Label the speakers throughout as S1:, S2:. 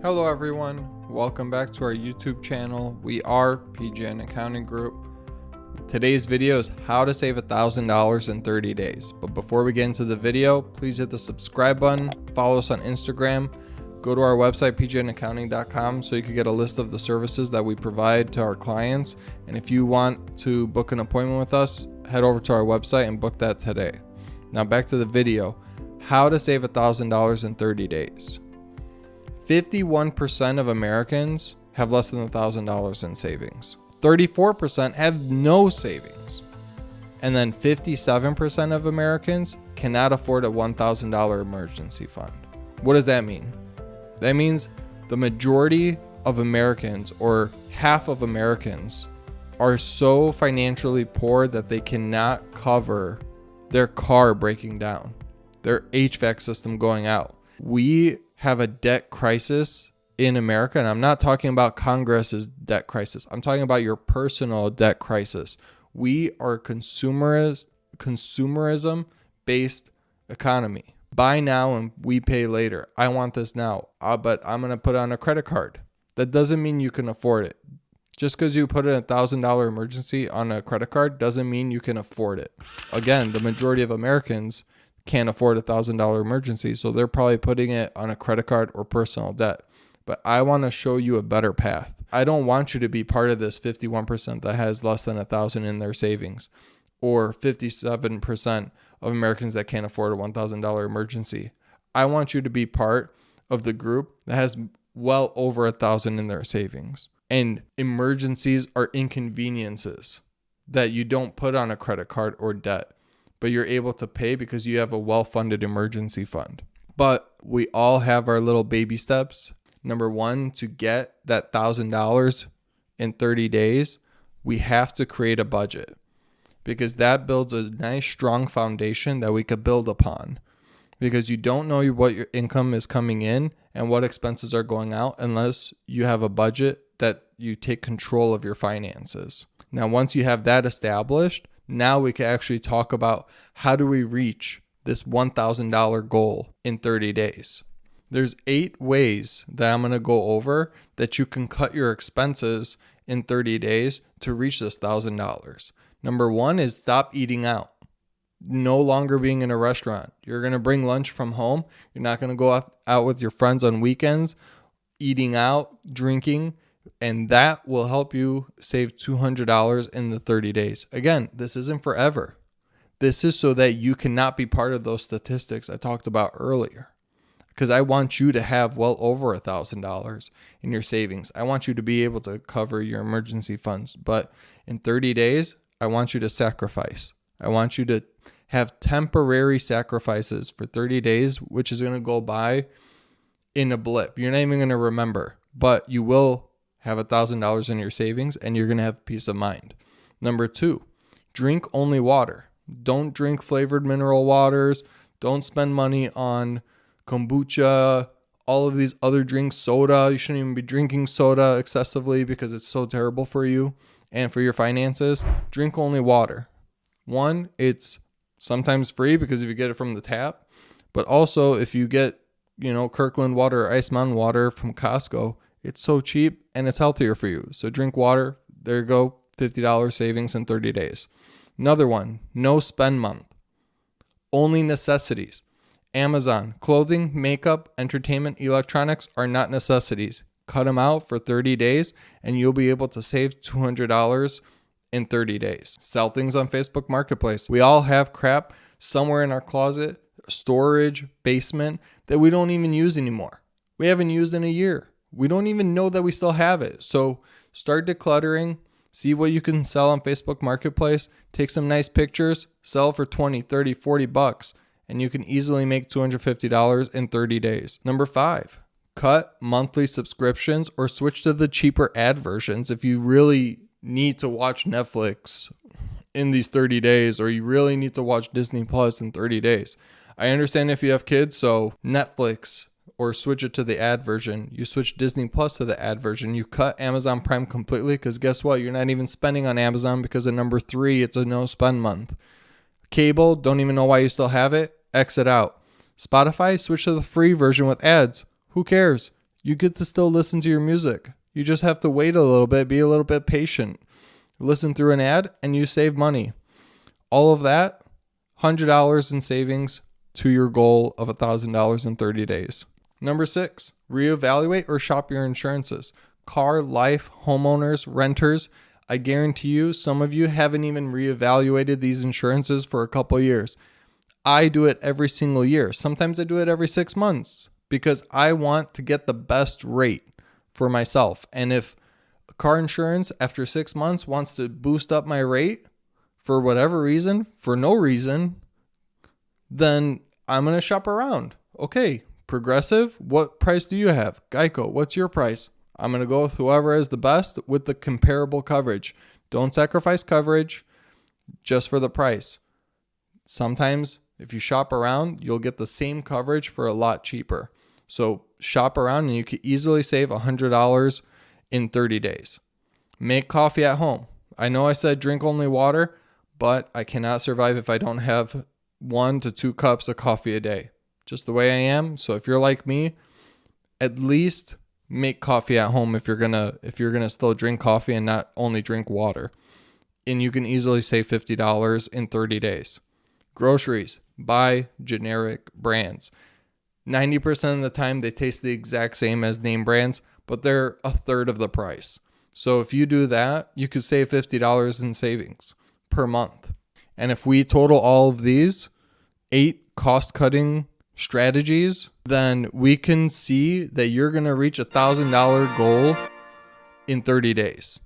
S1: Hello everyone, welcome back to our YouTube channel. We are PGN Accounting Group. Today's video is how to save $1,000 in 30 days. But before we get into the video, please hit the subscribe button, follow us on Instagram, go to our website pgnaccounting.com so you can get a list of the services that we provide to our clients. And if you want to book an appointment with us, head over to our website and book that today. Now back to the video, how to save $1,000 in 30 days. 51% of Americans have less than $1,000 in savings. 34% have no savings. And then 57% of Americans cannot afford a $1,000 emergency fund. What does that mean? That means the majority of Americans, or half of Americans, are so financially poor that they cannot cover their car breaking down, their HVAC system going out. We have a debt crisis in America, and I'm not talking about Congress's debt crisis. I'm talking about your personal debt crisis. We are a consumerism-based economy. Buy now and we pay later. I want this now, but I'm going to put it on a credit card. That doesn't mean you can afford it. Just because you put a $1,000 emergency on a credit card doesn't mean you can afford it. Again, the majority of Americans can't afford a $1,000 emergency, so they're probably putting it on a credit card or personal debt. But I want to show you a better path. I don't want you to be part of this 51% that has less than $1,000 in their savings, or 57% of Americans that can't afford a $1,000 emergency. I want you to be part of the group that has well over $1,000 in their savings. And emergencies are inconveniences that you don't put on a credit card or debt, but you're able to pay because you have a well-funded emergency fund. But we all have our little baby steps. Number one, to get that $1,000 in 30 days, we have to create a budget, because that builds a nice, strong foundation that we could build upon, because you don't know what your income is coming in and what expenses are going out unless you have a budget that you take control of your finances. Now, once you have that established, now we can actually talk about how do we reach this $1,000 goal in 30 days. There's 8 ways that I'm going to go over that you can cut your expenses in 30 days to reach this $1,000. Number 1 is stop eating out. No longer being in a restaurant. You're going to bring lunch from home. You're not going to go out with your friends on weekends, eating out, drinking. And that will help you save $200 in the 30 days. Again, this isn't forever. This is so that you cannot be part of those statistics I talked about earlier. Because I want you to have well over $1,000 in your savings. I want you to be able to cover your emergency funds. But in 30 days, I want you to sacrifice. I want you to have temporary sacrifices for 30 days, which is going to go by in a blip. You're not even going to remember, but you will have $1,000 in your savings, and you're going to have peace of mind. Number 2, drink only water. Don't drink flavored mineral waters. Don't spend money on kombucha, all of these other drinks, soda. You shouldn't even be drinking soda excessively because it's so terrible for you and for your finances. Drink only water. 1, it's sometimes free because if you get it from the tap, but also if you get, Kirkland water or Ice Mountain water from Costco, it's so cheap and it's healthier for you. So drink water. There you go. $50 savings in 30 days. Another one, no spend month. Only necessities. Amazon, clothing, makeup, entertainment, electronics are not necessities. Cut them out for 30 days and you'll be able to save $200 in 30 days. Sell things on Facebook Marketplace. We all have crap somewhere in our closet, storage, basement that we don't even use anymore. We haven't used in a year. We don't even know that we still have it. So start decluttering, see what you can sell on Facebook Marketplace, take some nice pictures, sell for 20, 30, 40 bucks, and you can easily make $250 in 30 days. Number 5, cut monthly subscriptions or switch to the cheaper ad versions if you really need to watch Netflix in these 30 days, or you really need to watch Disney Plus in 30 days. I understand if you have kids, so Netflix, or switch it to the ad version. You switch Disney Plus to the ad version. You cut Amazon Prime completely, because guess what? You're not even spending on Amazon because at number 3, it's a no spend month. Cable, don't even know why you still have it. Exit out. Spotify, switch to the free version with ads. Who cares? You get to still listen to your music. You just have to wait a little bit, be a little bit patient. Listen through an ad and you save money. All of that, $100 in savings to your goal of $1,000 in 30 days. Number 6, reevaluate or shop your insurances. Car, life, homeowners, renters. I guarantee you, some of you haven't even reevaluated these insurances for a couple years. I do it every single year. Sometimes I do it every 6 months because I want to get the best rate for myself. And if car insurance after 6 months wants to boost up my rate for whatever reason, for no reason, then I'm going to shop around. Okay, Progressive, what price do you have? Geico, what's your price? I'm going to go with whoever is the best with the comparable coverage. Don't sacrifice coverage just for the price. Sometimes if you shop around, you'll get the same coverage for a lot cheaper. So shop around and you can easily save $100 in 30 days. Make coffee at home. I know I said drink only water, but I cannot survive if I don't have 1 to 2 cups of coffee a day. Just the way I am. So if you're like me, at least make coffee at home if you're gonna still drink coffee and not only drink water. And you can easily save $50 in 30 days. Groceries, buy generic brands. 90% of the time they taste the exact same as name brands, but they're a third of the price. So if you do that, you could save $50 in savings per month. And if we total all of these 8 cost-cutting strategies, then we can see that you're going to reach $1,000 goal in 30 days.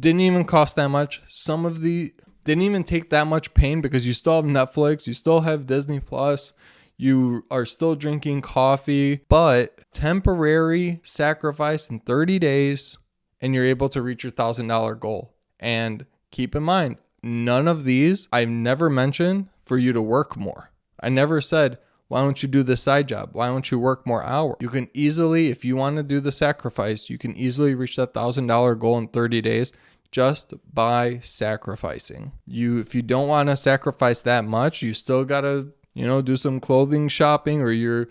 S1: Didn't even cost that much. Some of the didn't even take that much pain because you still have Netflix, you still have Disney Plus, you are still drinking coffee, but temporary sacrifice in 30 days and you're able to reach your $1,000 goal. And keep in mind, none of these I've never mentioned for you to work more. I never said, why don't you do this side job? Why don't you work more hours? You can easily, if you want to do the sacrifice, you can easily reach that $1,000 goal in 30 days just by sacrificing. If you don't want to sacrifice that much, you still got to, do some clothing shopping, or you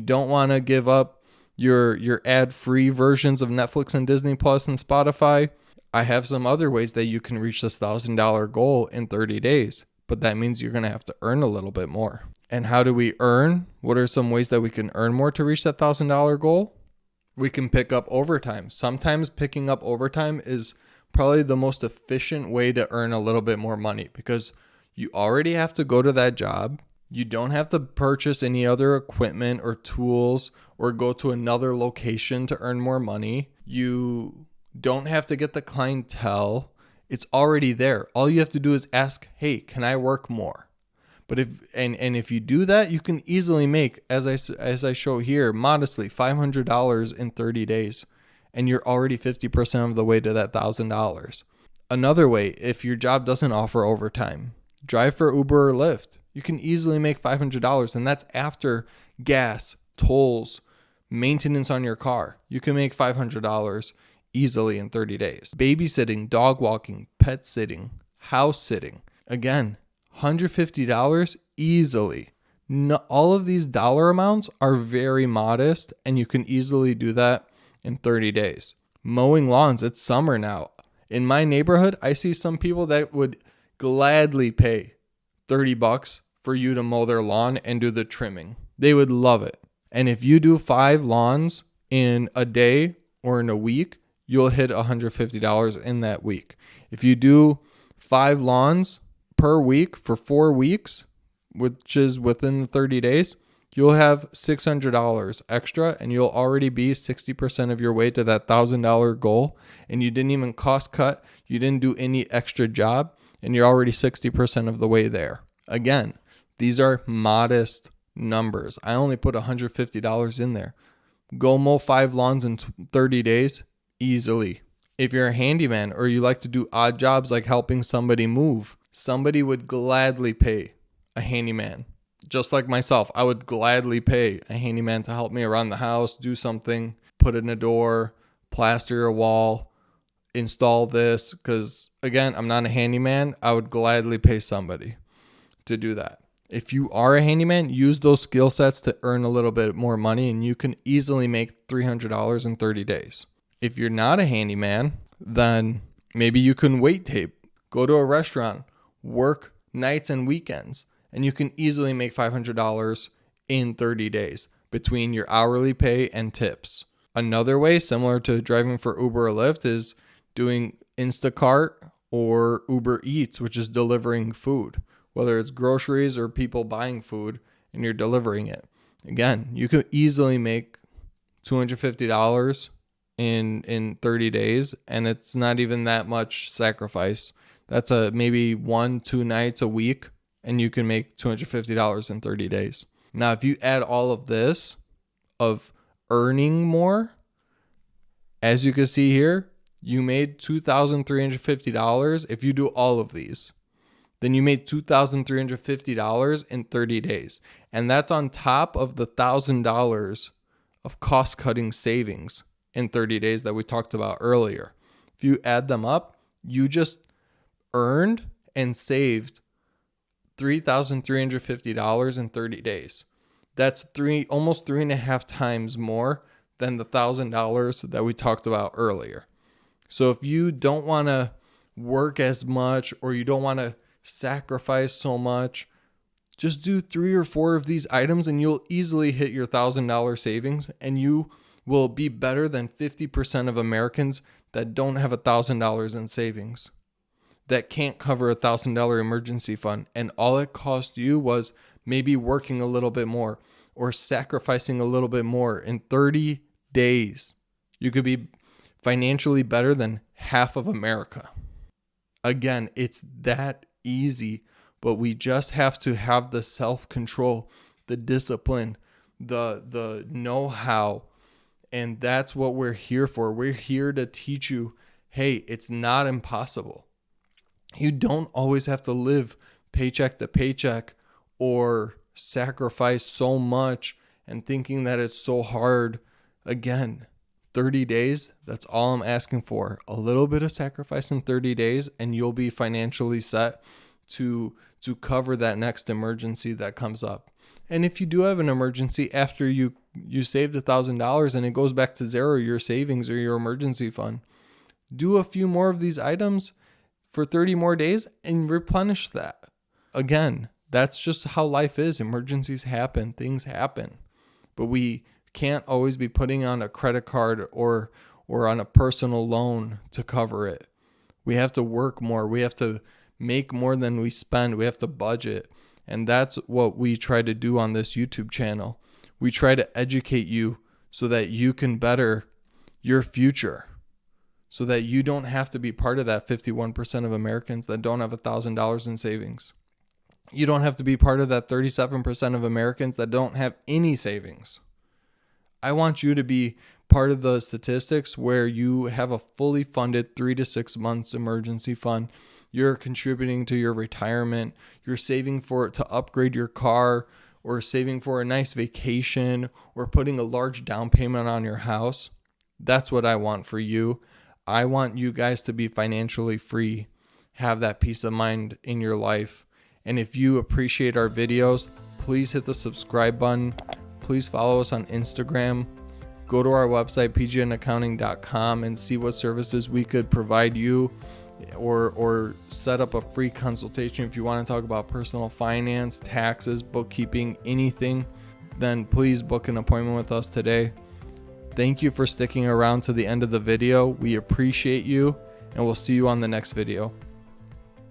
S1: don't want to give up your ad-free versions of Netflix and Disney Plus and Spotify. I have some other ways that you can reach this $1,000 goal in 30 days, but that means you're going to have to earn a little bit more. And how do we earn? What are some ways that we can earn more to reach that $1,000 goal? We can pick up overtime. Sometimes picking up overtime is probably the most efficient way to earn a little bit more money because you already have to go to that job. You don't have to purchase any other equipment or tools or go to another location to earn more money. You don't have to get the clientele. It's already there. All you have to do is ask, hey, can I work more? But if you do that, you can easily make, as I show here, modestly $500 in 30 days, and you're already 50% of the way to that $1,000. Another way, if your job doesn't offer overtime, drive for Uber or Lyft. You can easily make $500, and that's after gas, tolls, maintenance on your car. You can make $500 easily in 30 days. Babysitting, dog walking, pet sitting, house sitting. Again, $150 easily. No, all of these dollar amounts are very modest, and you can easily do that in 30 days. Mowing lawns, it's summer now. In my neighborhood, I see some people that would gladly pay $30 for you to mow their lawn and do the trimming. They would love it. And if you do 5 lawns in a day or in a week, you'll hit $150 in that week. If you do 5 lawns per week for 4 weeks, which is within the 30 days, you'll have $600 extra, and you'll already be 60% of your way to that $1,000 goal. And you didn't even cost cut. You didn't do any extra job, and you're already 60% of the way there. Again, these are modest numbers. I only put $150 in there. Go mow 5 lawns in 30 days easily. If you're a handyman or you like to do odd jobs like helping somebody move, somebody would gladly pay a handyman. Just like myself, I would gladly pay a handyman to help me around the house, do something, put in a door, plaster a wall, install this. Because again, I'm not a handyman. I would gladly pay somebody to do that. If you are a handyman, use those skill sets to earn a little bit more money, and you can easily make $300 in 30 days. If you're not a handyman, then maybe you can wait tape, go to a restaurant, work nights and weekends, and you can easily make $500 in 30 days between your hourly pay and tips. Another way, similar to driving for Uber or Lyft, is doing Instacart or Uber Eats, which is delivering food, whether it's groceries or people buying food and you're delivering it. Again, you could easily make $250 in 30 days, and it's not even that much sacrifice. That's maybe 1-2 nights a week, and you can make $250 in 30 days. Now, if you add all of this of earning more, as you can see here, you made $2,350 if you do all of these. Then you made $2,350 in 30 days. And that's on top of the $1,000 of cost-cutting savings in 30 days that we talked about earlier. If you add them up, you just earned and saved $3,350 in 30 days. That's almost 3.5 times more than the $1,000 that we talked about earlier. So if you don't want to work as much, or you don't want to sacrifice so much, just do 3 or 4 of these items and you'll easily hit your $1,000 savings, and you will be better than 50% of Americans that don't have $1,000 in savings, that can't cover a $1,000 emergency fund. And all it cost you was maybe working a little bit more or sacrificing a little bit more. In 30 days, you could be financially better than half of America. Again, it's that easy, but we just have to have the self-control, the discipline, the know-how, and that's what we're here for. We're here to teach you, hey, it's not impossible. You don't always have to live paycheck to paycheck or sacrifice so much and thinking that it's so hard. Again, 30 days, that's all I'm asking for. A little bit of sacrifice in 30 days and you'll be financially set to cover that next emergency that comes up. And if you do have an emergency after you saved $1,000 and it goes back to zero, your savings or your emergency fund, do a few more of these items for 30 more days and replenish that. Again, that's just how life is. Emergencies happen, things happen, but we can't always be putting on a credit card or on a personal loan to cover it. We have to work more. We have to make more than we spend. We have to budget. And that's what we try to do on this YouTube channel. We try to educate you so that you can better your future, so that you don't have to be part of that 51% of Americans that don't have $1,000 in savings. You don't have to be part of that 37% of Americans that don't have any savings. I want you to be part of the statistics where you have a fully funded 3 to 6 months emergency fund. You're contributing to your retirement. You're saving for it to upgrade your car, or saving for a nice vacation, or putting a large down payment on your house. That's what I want for you. I want you guys to be financially free, have that peace of mind in your life. And if you appreciate our videos, please hit the subscribe button. Please follow us on Instagram. Go to our website, pgnaccounting.com, and see what services we could provide you, or set up a free consultation if you want to talk about personal finance, taxes, bookkeeping, anything. Then please book an appointment with us today. Thank you for sticking around to the end of the video. We appreciate you, and we'll see you on the next video.